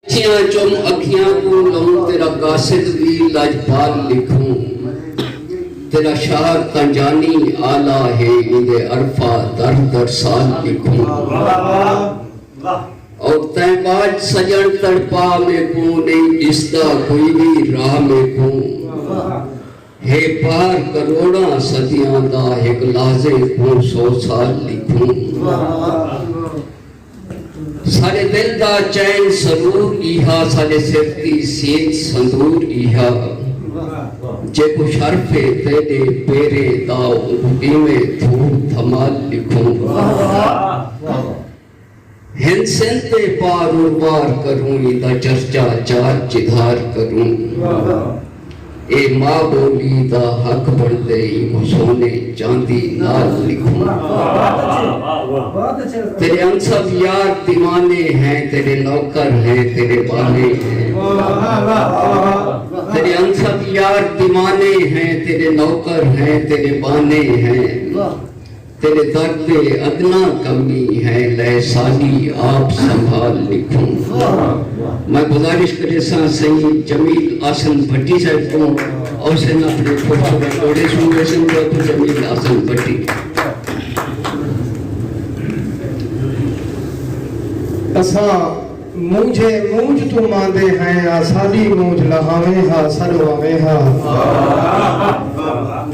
चुम अखियां को लूं तेरा कासिद भी लजपाल लिखूं तेरा शार तंजानी आला है इंदे अरफा दर दर साल लिखूं और तैबाज सजन तड़पा में को नहीं इसदा कोई भी राह में को हे पार करोड़ा सदियां दा एक लाजे को 100 साल लिखूं सारे दिल दा चैन सरूर इहा सारे सिरती सीन संदूर इहा जे को शर्फे तेरे पेरे दा में धूम धमाल लिखूं हिंद सिंध पे पार उर्वार करूं इदा चर्चा चार चिधार करूं ए माँ बोली दा हक बढ़ते इनको सोने चांदी नाल लिखूं तेरे अनसब यार दीवाने हैं तेरे नौकर हैं तेरे बाने हैं तेरे अनसब यार दीवाने हैं तेरे नौकर हैं तेरे बाने हैं तेरे दर्द अदना कमी है लहसानी आप संभाल लिखूं मैं गुजारिश करे सही जमील आसन भट्टी साहब को और से ना अपने थोड़े सुनने से तो जमील आसन भट्टी असा मुझे मूंझ तू मांदे हैं आसादी मूंझ लहावे हा सरवावे हा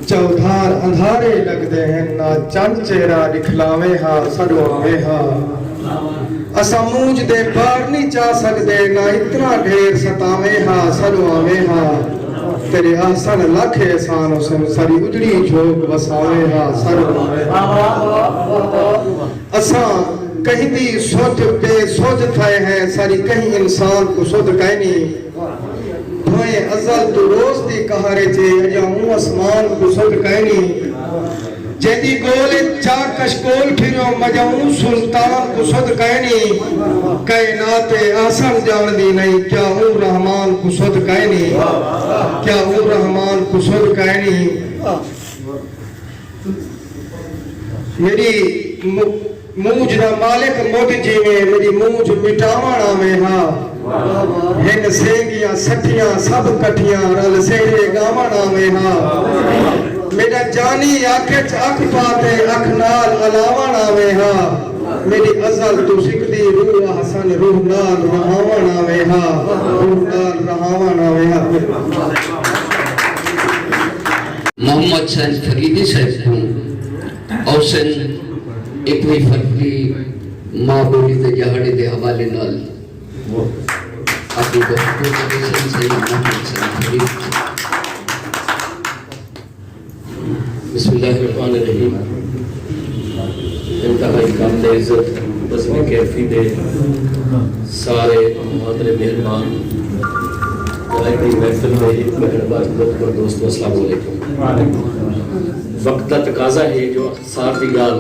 चौधार अंधारे लगदे हैं ना चंद चेहरा दिखलावे हा सरवावे हा असा मूंझ दे पार नहीं जा सकदे ना इतना ढेर सतावे हा सरवावे हा तेरे आसन लख एहसान हुसैन सारी उजड़ी झोंक वसावे हा सरवावे हा असा कहीं भी सोच बेसोच थे हैं सारी कहीं इंसान को सोच कहनी धोए अजल तो रोज दी कहारे चे अजाऊं आसमान को सोच कहनी जेदी गोले चार कशकोल फिरो मजाऊं सुल्तान को सोच कहनी कायनाते आसन जान दी नहीं क्या हूँ रहमान को सोच कहनी क्या हूँ रहमान को सोच कहनी मेरी मूंझ ना मालिक मुझ जीवे मेरी मूंझ मिटावना में हा हिन सेंगियां सठियां सब कठियां रल सेरे गावना में हा मेरा जानी आंखें अख पाते अख नाल अलावना में हा मेरी अजल तू सिकदी रूह हसन रूह नाल रहावना में हा रूह नाल रहावना में हा मोहम्मद सैयद फरीदी साहब को और सन एक भी फरवरी माँ बोली ते जहाड़े दे हवाले नाल अपनी कोशिश से मोहम्मद सैयद फरीद बिस्मिल्लाहिर्रहमानिर्रहीम इंतहाई काबिल इज्जत बस्म कैफी दे सारे मोहतरम मेहमान वालेकुम महफिल में मेहरबान दोस्त दोस्तों अस्सलाम वालेकुम वक्त का तकाजा है जो सार दी गाल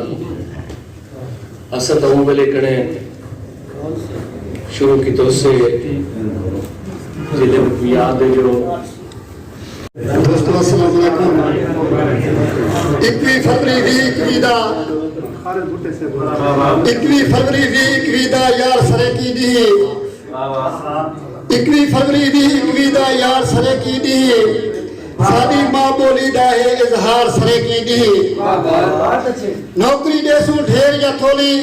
असद अवले कने शुरू की तो से जिले याद है जो दोस्तों अस्सलाम वालेकुम 21 फरवरी भी कविदा 21 फरवरी भी कविदा यार सरे की दी 21 फरवरी भी कविदा यार सरे की दी सादी माँ बोली दा है इजहार सरे की दी नौकरी देसू ढेर या थोली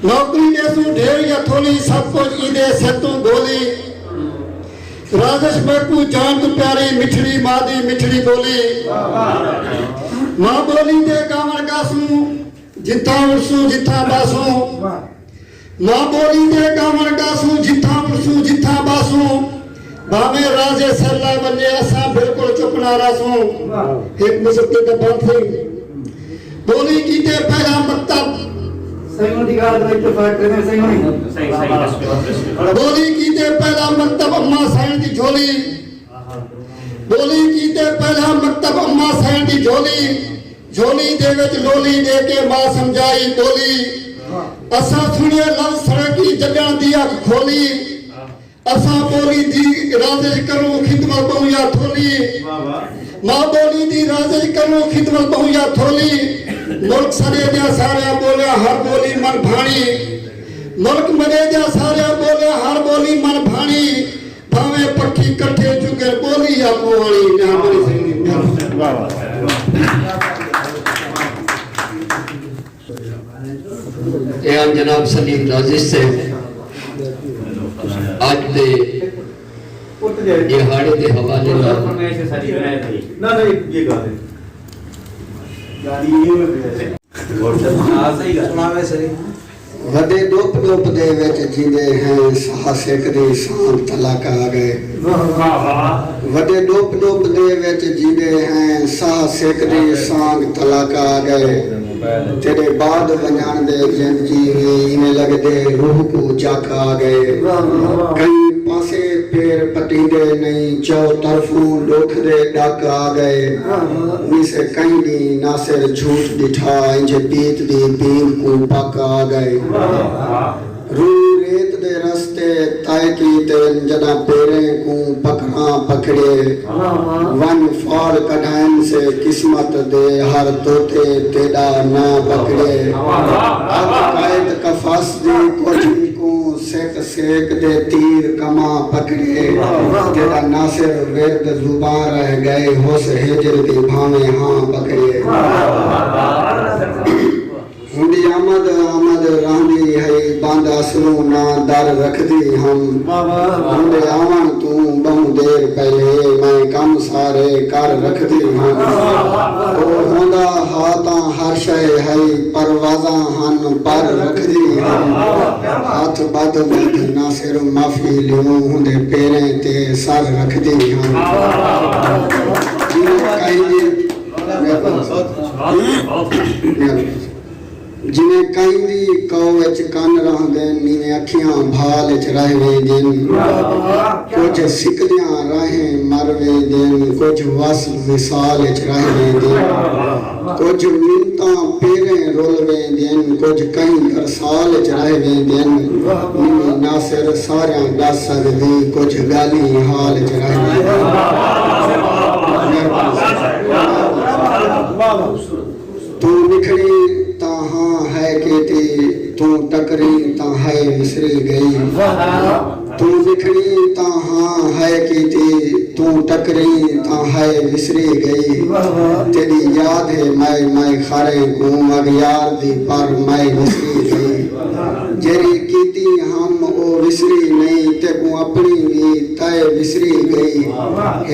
नौकरी देसू ढेर या थोली सब कुछ ईदे सेतू गोली राजेश बेकू जान तू प्यारी मिठड़ी मादी मिठड़ी बोली माँ बोली दे गावन गासू जिथा उड़सू जिथा बासू माँ बोली दे गावन गासू जिथा उड़सू जिथा बासू बामे राजे सरला बने असा बिल्कुल चुप ना रासू एक मुसक्के का बात है बोली कीते पहला मकतब सही होती गाल में इत्तेफाक करने सही होनी बोली कीते पहला मकतब अम्मा सैन दी झोली बोली कीते पहला मकतब अम्मा सैन दी झोली झोली दे विच लोली दे के मां समझाई बोली असा सुनिए लव सड़की जगन दी अख खोली असा बोली दी राजे करो खिदमत बहुया थोली मां बोली दी राजे करो खिदमत बहुया थोली मुल्क सरे दिया सारे बोलिया हर बोली मन भाणी मुल्क मरे जा सारे बोले हर बोली मन भाणी भावे पक्षी कट्ठे चुके बोली आपो वाली मेहरबानी सिंह वाह वाह जनाब सलीम राजिश से आज दे ये हाड़े के हवाले ना नहीं ये गा दे गाड़ी ये सही सुनावे सही वडे डोप डोप दे विच जींदे हैं साह सेकदी शान तलाक आ गए वडे डोप डोप दे विच जींदे हैं साह सेकदी शान तलाक आ गए तेरे बाद वजान दे जिंदगी में लगदे रूह को जाक आ गए कई पासे पैर पटींदे नहीं चौ तरफों डोख दे डाक आ गए निसे कई दी नासिर झूठ दिठा इंजे बीत दी बीम को पक आ गए रू रेत दे रस्ते तय की ते जदा पेरे को पकड़ा पकड़े वन फाल कढ़ाइन से किस्मत दे हर तोते तेरा ना पकड़े कायद कफास दी कोठी को सेक सेक दे तीर कमा पकड़े तेरा नासिर वेद जुबान रह गए होश हिजर दी भावे हाँ पकड़े हुंदी आमद आमद रांदी है बांध असलू ना दर रखदी हम हुंदे आवन तू बहु देर पहले मैं कम सारे कर रखदी हम तो होंदा हाथा हर शय है परवाजा हन पर रखदी हम हाथ बद बद ना सिर माफी लियो हुंदे पेरे ते सर रखदी हम जिन्हें कईंदी कौ विच कन रहंदे नीवे अखियां भाल च रह वेंदिन कुछ सिकदियां राहें मर वेंदिन कुछ वस विसाल च रह वेंदिन कुछ मिनतां पेरे रोल वेंदिन कुछ कई अरसाल च रह वेंदिन नीवे नासिर सारियां दस सकदी कुछ गाली हाल च रह वेंदिन तू निखड़ी हाँ है केती तू टकरी ता है विसरी गई तू बिखरी ता हाँ है केती तू टकरी ता है विसरी गई तेरी याद है मैं खारे को अगियार दी पर मैं विसरी गई जेरी कीती हम ओ विसरी नहीं ते को अपनी भी तय विसरी गई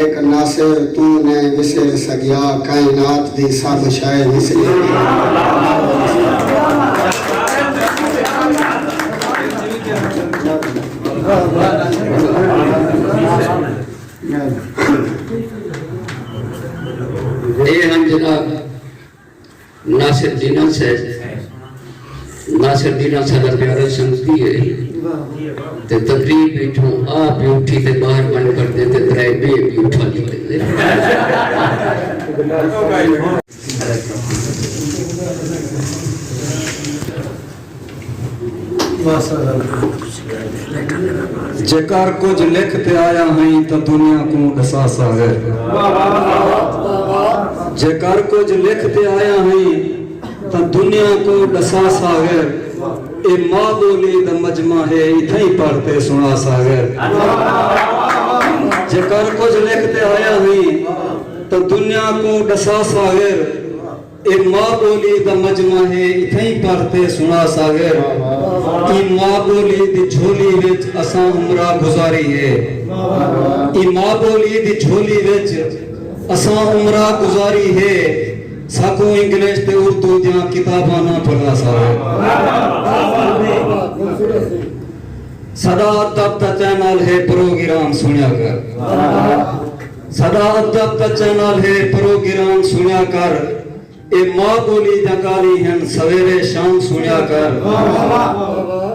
एक नासिर तूने विसर सगिया कायनात दी सब शय विसरी गई ये हम जनाब नासिर दीना से सदर प्यारा संस्कृति है ते तकरीब बैठो आप भी उठी ते बाहर बंद कर देते त्रै बे भी उठा लेते जेकर कुछ लिख पे आया है तो दुनिया को दसा सागर जेकर कुछ लिख पे आया है तो दुनिया को दसा सागर ए माँ बोली द मजमा है इथे ही पढ़ते सुना सागर जेकर कुछ लिख पे आया है तो दुनिया को दसा सागर ए माँ बोली द मजमा है इथे ही पढ़ते सुना सागर ई माँ बोली दी झोली विच असां उमरा गुजारी है ई माँ बोली दी झोली विच असां उमरा गुजारी है साको इंग्लिश ते उर्दू दियां किताबां ना पढ़ा सारे सदा अदब दा चैनल है प्रोग्राम सुनिया कर सदा अदब दा चैनल है प्रोग्राम सुनिया कर ए माँ बोली जगाली हैं सवेरे शाम सुनिया कर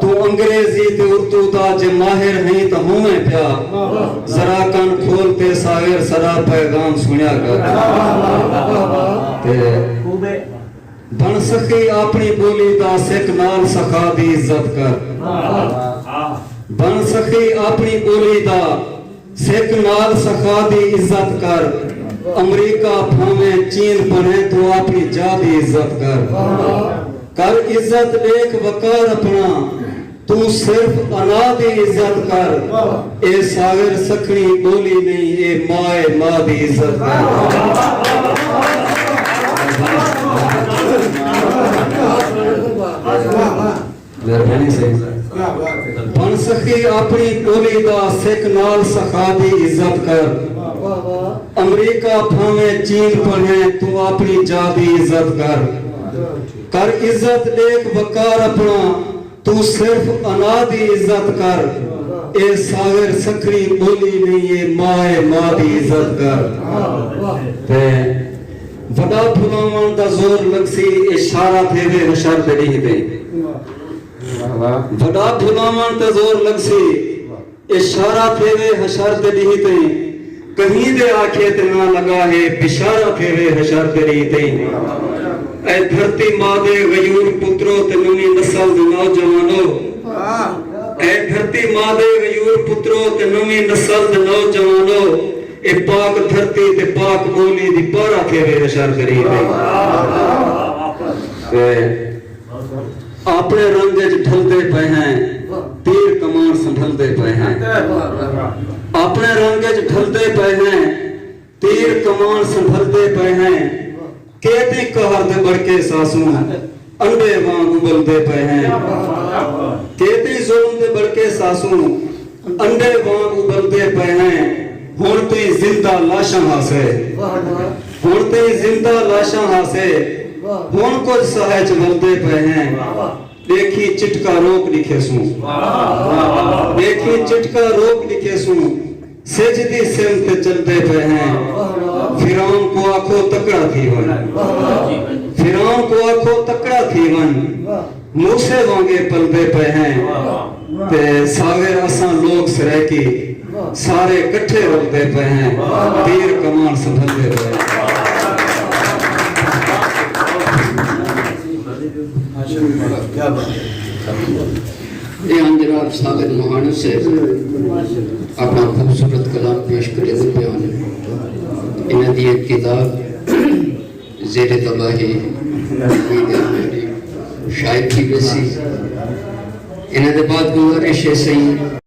तू अंग्रेजी ते उर्दू दा जे माहिर नहीं तो हूं मैं प्या जरा कान खोलते सागर सदा पैगाम सुनिया कर ते बन सखी अपनी बोली दा सिख नाल सखा दी इज्जत कर बन सखी अपनी बोली दा सिख नाल सखा दी इज्जत कर अमेरिका भावे चीन बने तो अपनी जा दी इज्जत कर इज्जत देख वकार अपना तू सिर्फ अना दी इज्जत कर ए सागर सखनी बोली नहीं ए माए मां दी इज्जत कर मेहरबानी से बन सखी अपनी बोली दा सिख नाल सखा दी इज्जत कर अमेरिका भावे चीन पढ़े तू अपनी जा दी इज्जत कर इज्जत देख वकार अपना तू सिर्फ अना दी इज्जत कर ए सागर सखरी बोली नहीं ए माए मां दी इज्जत कर ते वडा फुलावन दा जोर लगसी इशारा देवे हशर दे नहीं दे वडा फुलावन दा जोर लगसी इशारा देवे हशर दे नहीं दे कहीं दे आखे ते ना लगा है बिशारा देवे हशर दे नहीं दे ऐ धरती मां दे गयूर पुत्रो ते नवी नस्ल दे नौजवानो ऐ धरती मां दे गयूर पुत्रो ते नवी नस्ल दे नौजवानो ए पाक धरती ते पाक बोली दी पारा फेरे हशर करी दे अपने रंग च ढलदे पे हैं तीर कमान संभलदे पे हैं अपने रंग च ढलदे पे हैं तीर कमान संभलदे पे हैं केती कहर दे बड़के सासू अंडे वांग उबलदे पे हैं केती जुल्म दे बड़के सासू अंडे वांग उबलदे पे हैं हुण ते जिंदा लाशां हासे हुण ते जिंदा लाशां हासे हुण कुछ सहज मलदे पे हैं देखी चिटका रोक लिखे सू देखी चिटका रोक लिखे सू सेजदी सिम ते चलदे पे हैं फिरौन को आखो तकड़ा थी वन फिरौन को आखो तकड़ा थी वन मूसे वांगे पलदे पे हैं ते सागर असां लोग सरेकी सारे इकट्ठे रलदे पे हैं तीर कमान संभलदे पे हैं ये जनाब सागर महान से अपना खूबसूरत कलाम पेश करे तो बयान इन्हें दी एक किताब ज़ेरे तबाही शायद की वैसी इन्हें दे बाद गुज़ारिश है सही